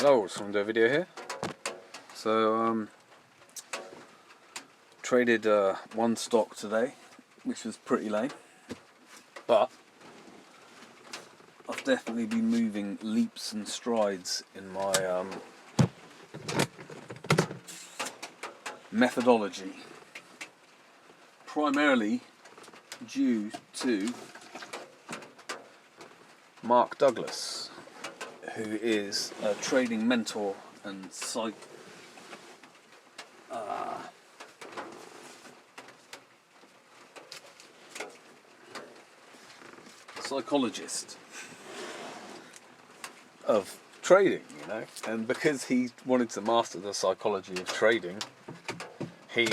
Hello, just want to do a video here. So, traded one stock today, which was pretty lame, but I've definitely been moving leaps and strides in my methodology, primarily due to Mark Douglas, who is a trading mentor and psychologist of trading, and because he wanted to master the psychology of trading, he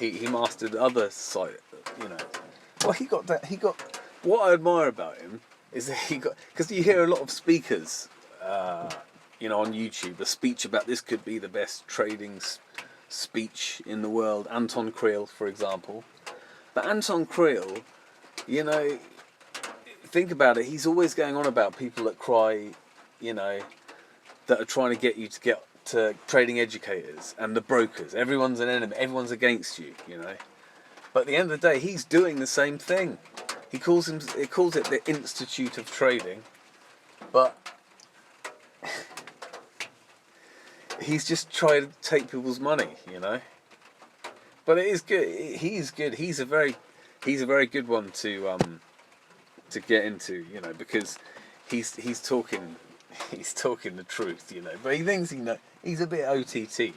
he mastered other well, he got what I admire about him is that because you hear a lot of speakers on YouTube, a speech about this could be the best trading speech in the world, Anton Creel, for example. But Anton Creel, think about it, he's always going on about people that cry, that are trying to get you to get to trading educators and the brokers. Everyone's an enemy, everyone's against you, But at the end of the day, he's doing the same thing. He calls it the Institute of Trading, but he's just trying to take people's money, But it is good. He's good. He's a very good one to get into, because he's talking the truth, But he thinks he's a bit OTT,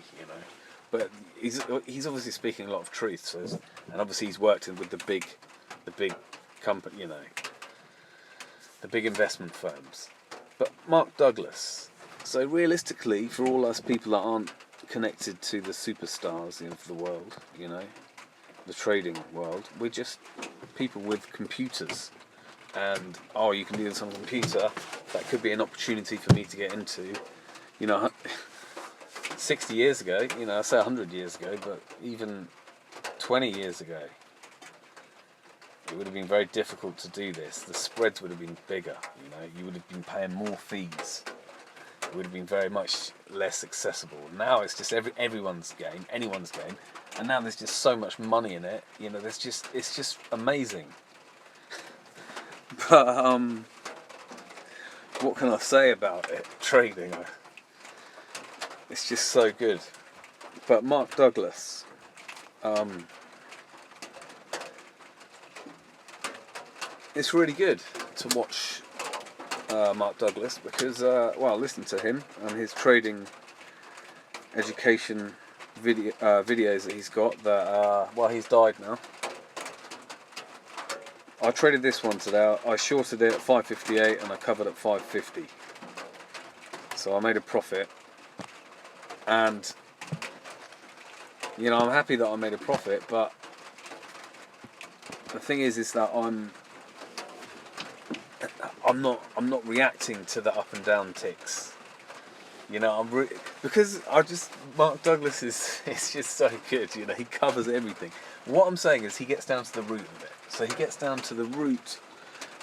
But he's obviously speaking a lot of truth. And obviously he's worked with the big company, the big investment firms. But Mark Douglas. So realistically, for all us people that aren't connected to the superstars of the world, the trading world, we're just people with computers. And you can do this on a computer. That could be an opportunity for me to get into. 60 years ago, I say 100 years ago, but even 20 years ago, it would have been very difficult to do this. The spreads would have been bigger, you would have been paying more fees. It would have been very much less accessible. Now it's just everyone's game, anyone's game, and now there's just so much money in it. It's just amazing. But what can I say about it? Trading, it's just so good. But Mark Douglas, it's really good to watch Mark Douglas because, listen to him and his trading education videos that he's got. That he's died now. I traded this one today. I shorted it at 5.58 and I covered at 5.50. So I made a profit. And I'm happy that I made a profit, but the thing is that I'm not reacting to the up and down ticks. Because Mark Douglas is just so good. He covers everything. What I'm saying is he gets down to the root of it. So he gets down to the root,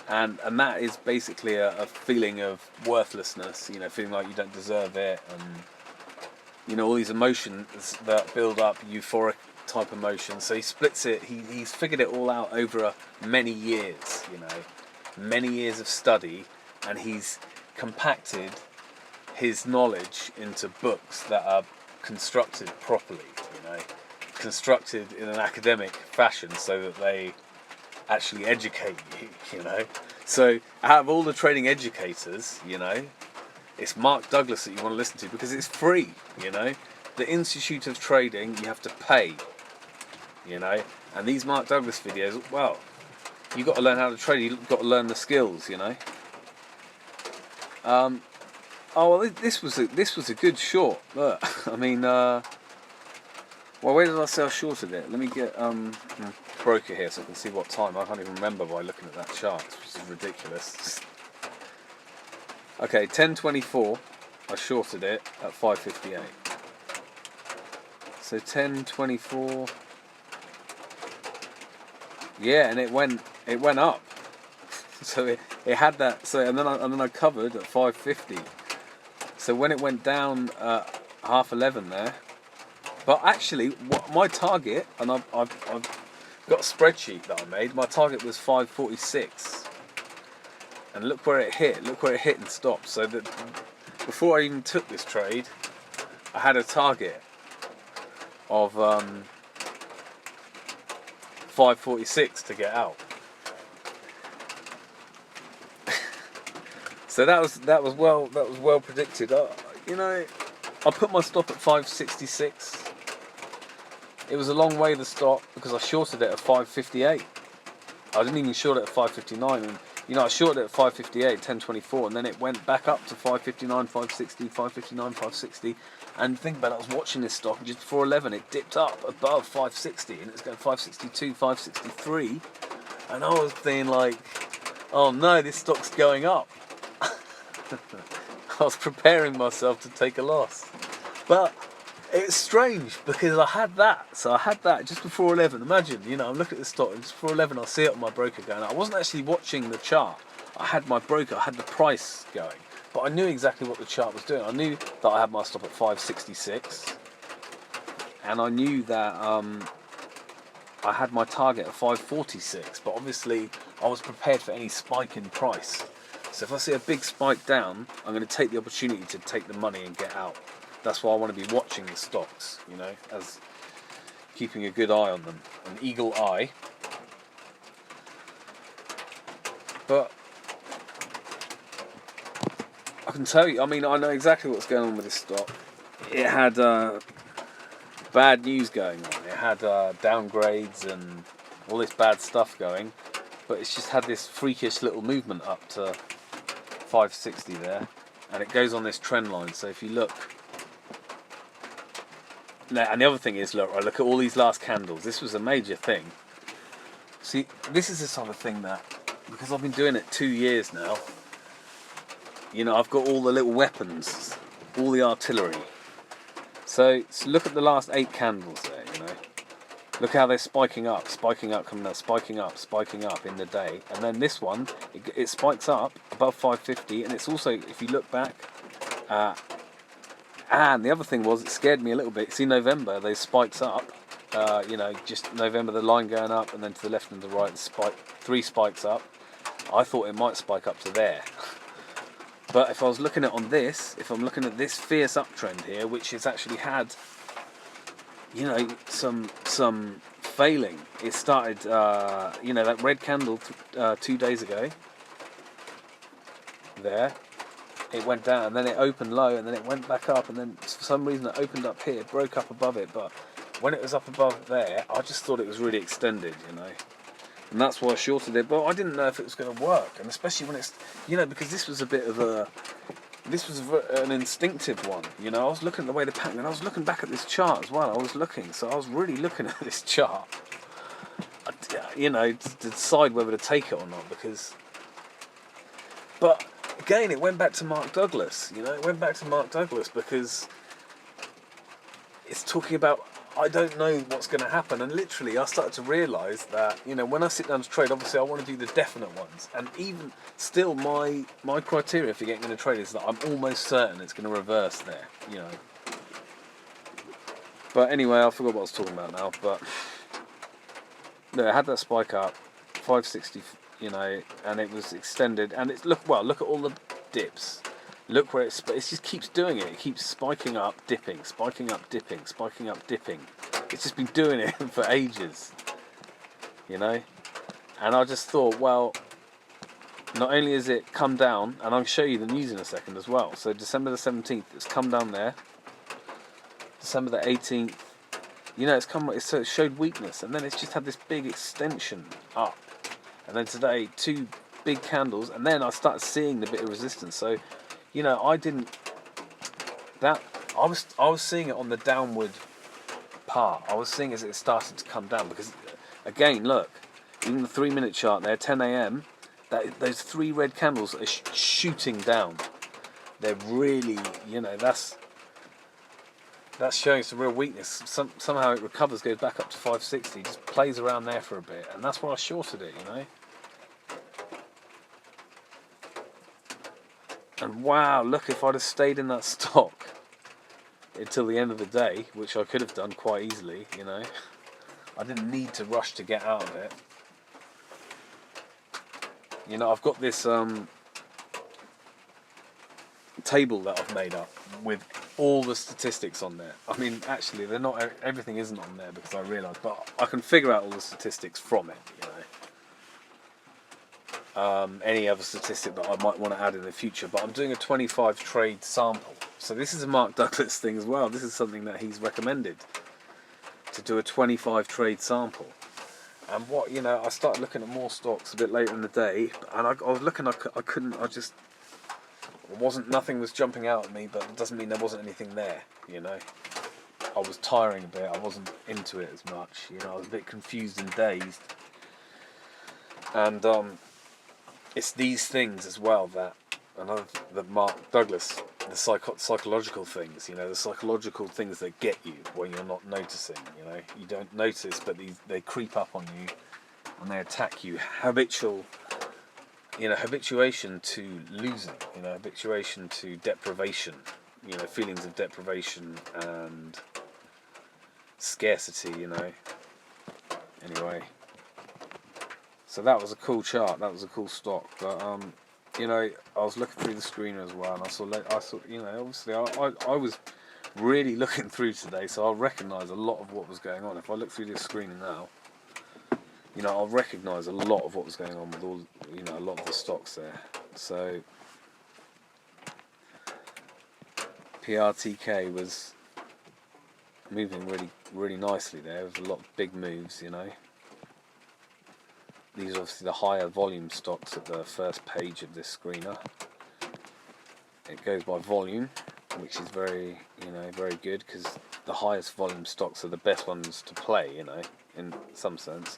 and that is basically a feeling of worthlessness. Feeling like you don't deserve it, and all these emotions that build up, euphoric type emotions. So he splits it. He's figured it all out over many years. Many years of study, and he's compacted his knowledge into books that are constructed properly, constructed in an academic fashion so that they actually educate you, So out of all the trading educators, it's Mark Douglas that you want to listen to because it's free, The Institute of Trading, you have to pay, And these Mark Douglas videos, you've got to learn how to trade. You've got to learn the skills, This was a good short. Look, where did I say I shorted it? Let me get broker here so I can see what time. I can't even remember by looking at that chart, which is ridiculous. Okay, 10.24. I shorted it at 5.58. So 10.24. Yeah, and it went up. So it had that. So and then I covered at 550. So when it went down 11:30 there, but actually my target, and I've got a spreadsheet that I made. My target was 546, and look where it hit. Look where it hit and stopped. So that before I even took this trade, I had a target of 546 to get out. So that was well predicted. I put my stop at 566. It was a long way to stop because I shorted it at 558. I didn't even short it at 559, and I shorted it at 558, 1024, and then it went back up to 559, 560, 559, 560. And think about it, I was watching this stock, and just before 11 it dipped up above 560, and it was going 562, 563, and I was thinking like, oh no, this stock's going up. I was preparing myself to take a loss, but it's strange because I had that. So I had that just before 11. Imagine, I'm looking at the stock, and just before 11 I see it on my broker going. I wasn't actually watching the chart. I had my broker, I had the price going, but I knew exactly what the chart was doing. I knew that I had my stop at 566, and I knew that I had my target at 546. But obviously, I was prepared for any spike in price. So if I see a big spike down, I'm going to take the opportunity to take the money and get out. That's why I want to be watching the stocks, as keeping a good eye on them, an eagle eye. But I can tell you, I know exactly what's going on with this stock. It had bad news going on. It had downgrades and all this bad stuff going, but it's just had this freakish little movement up to 560 there, and it goes on this trend line. So if you look, and the other thing is, look at all these last candles. This was a major thing. See, this is the sort of thing that, because I've been doing it 2 years now, I've got all the little weapons, all the artillery. So look at the last 8 candles there, Look how they're spiking up, coming up, spiking up in the day. And then this one, it spikes up above 550, and it's also, if you look back, and the other thing was, it scared me a little bit. See, November, they spikes up, just November, the line going up, and then to the left and the right, 3 spikes up. I thought it might spike up to there. But if I was looking at if I'm looking at this fierce uptrend here, which has actually had, some failing. It started, that red candle 2 days ago. There, it went down, and then it opened low, and then it went back up, and then for some reason it opened up here, broke up above it. But when it was up above there, I just thought it was really extended, and that's why I shorted it. But I didn't know if it was going to work, and especially when it's, because this was an instinctive one, I was looking at the way the pattern, and I was looking back at this chart as well. I was really looking at this chart, to decide whether to take it or not, but again, it went back to Mark Douglas, because it's talking about, I don't know what's going to happen, and literally I started to realise that, when I sit down to trade, obviously I want to do the definite ones, and even still my criteria for getting in a trade is that I'm almost certain it's going to reverse there, But anyway, I forgot what I was talking about now, but no, it had that spike up, 560, and it was extended, and it's, look at all the dips. Look where it just keeps doing it. It keeps spiking up, dipping, spiking up, dipping, spiking up, dipping. It's just been doing it for ages, And I just thought, well, not only has it come down, and I'll show you the news in a second as well. So December the 17th, it's come down there. December the 18th, so it showed weakness, and then it's just had this big extension up. And then today, 2 big candles, and then I started seeing the bit of resistance. So, I was seeing it on the downward part. I was seeing as it started to come down, because again, look, even the 3-minute chart there, 10 a.m. Those 3 red candles are shooting down. They're really, that's showing some real weakness. Somehow it recovers, goes back up to 560, just plays around there for a bit, and that's why I shorted it, And wow, look, if I'd have stayed in that stock until the end of the day, which I could have done quite easily, you know, I didn't need to rush to get out of it. You know, I've got this table that I've made up with all the statistics on there. I mean, actually, they're not. Everything isn't on there because I realised, but I can figure out all the statistics from it. You know, any other statistic that I might want to add in the future. But I'm doing a 25 trade sample. So this is a Mark Douglas thing as well. This is something that he's recommended, to do a 25 trade sample. And what, you know, I started looking at more stocks a bit later in the day, and I was looking. I couldn't. Nothing was jumping out at me, but it doesn't mean there wasn't anything there, you know. I was tiring a bit, I wasn't into it as much, you know, I was a bit confused and dazed. And it's these things as well that Mark Douglas, the psychological things, you know, the psychological things that get you when you're not noticing, you know. You don't notice, but they creep up on you and they attack you. Habituation to losing, you know, habituation to deprivation, you know, feelings of deprivation and scarcity, you know. Anyway, so that was a cool chart, that was a cool stock, but you know, I was looking through the screen as well, and I saw, you know, obviously I was really looking through today, so I'll recognise a lot of what was going on. If I look through this screen now, you know, I'll recognise a lot of what was going on with all, you know, a lot of the stocks there. So PRTK was moving really, really nicely there. There was a lot of big moves, you know. These are obviously the higher volume stocks at the first page of this screener. It goes by volume, which is very, you know, very good, because the highest volume stocks are the best ones to play, you know, in some sense.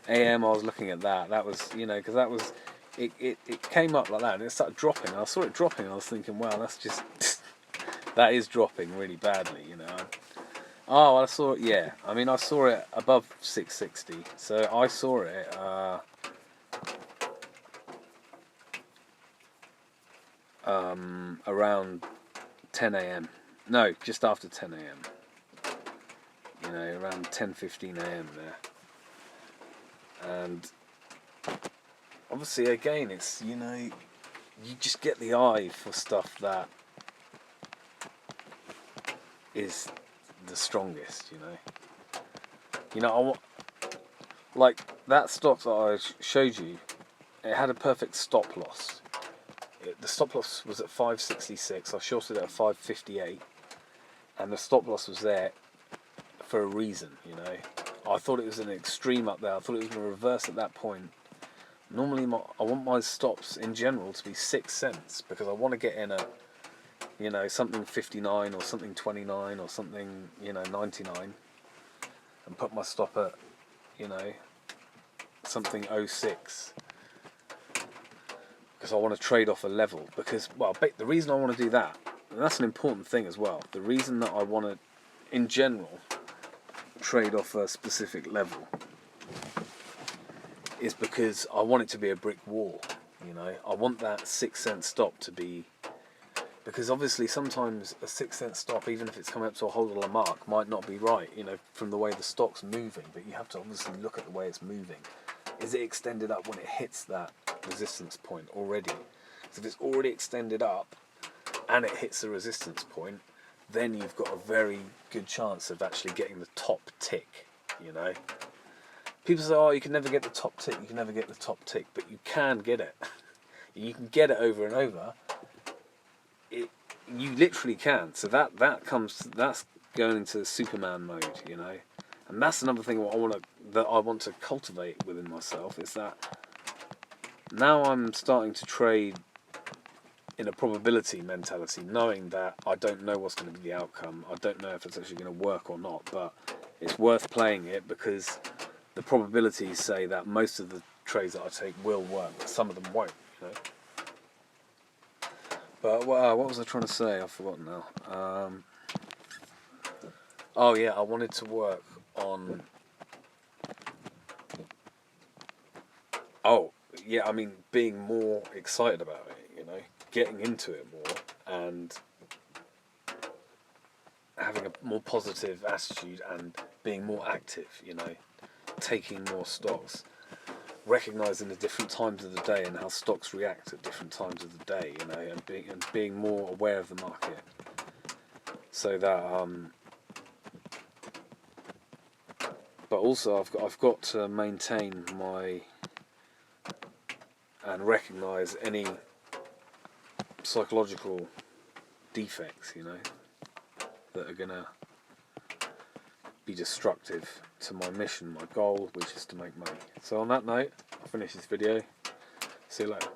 AM, I was looking at that. That was, you know, because that was, it came up like that and it started dropping. I saw it dropping and I was thinking, wow, that's just, that is dropping really badly, you know. I saw it, yeah. I mean, I saw it above 660. So I saw it around 10 a.m. No, just after 10 a.m. You know, around 10:15 a.m. there. And obviously, again, it's, you know, you just get the eye for stuff that is the strongest, you know. You know, like that stock that I showed you, it had a perfect stop loss. The stop loss was at 566. I shorted it at 558, and the stop loss was there for a reason, you know. I thought it was an extreme up there. I thought it was going to reverse at that point. Normally, I want my stops in general to be 6 cents, because I want to get in at, you know, something 59 or something 29 or something, you know, 99, and put my stop at, you know, something 06, because I want to trade off a level. Because, well, the reason I want to do that, and that's an important thing as well, the reason that I want to, in general, trade off a specific level is because I want it to be a brick wall, you know. I want that 6 cent stop to be, because obviously sometimes a 6 cent stop, even if it's coming up to a holder mark, might not be right, you know, from the way the stock's moving, but you have to obviously look at the way it's moving. Is it extended up when it hits that resistance point already? So if it's already extended up and it hits the resistance point, then you've got a very good chance of actually getting the top tick, you know. People say, oh, you can never get the top tick, you can never get the top tick, but you can get it. You can get it over and over. You literally can. So that's going into Superman mode, you know. And that's another thing that I want to cultivate within myself, is that now I'm starting to trade in a probability mentality, knowing that I don't know what's going to be the outcome. I don't know if it's actually going to work or not, but it's worth playing it, because the probabilities say that most of the trades that I take will work, but some of them won't, you know. But what was I trying to say? I've forgotten now. Oh yeah, I wanted to work on. Oh yeah, I mean, being more excited about it, you know, getting into it more and having a more positive attitude and being more active, you know, taking more stocks, recognising the different times of the day and how stocks react at different times of the day, you know, and being more aware of the market, so that but also I've got to maintain my and recognise any psychological defects, you know, that are gonna be destructive to my mission, my goal, which is to make money. So on that note, I'll finish this video. See you later.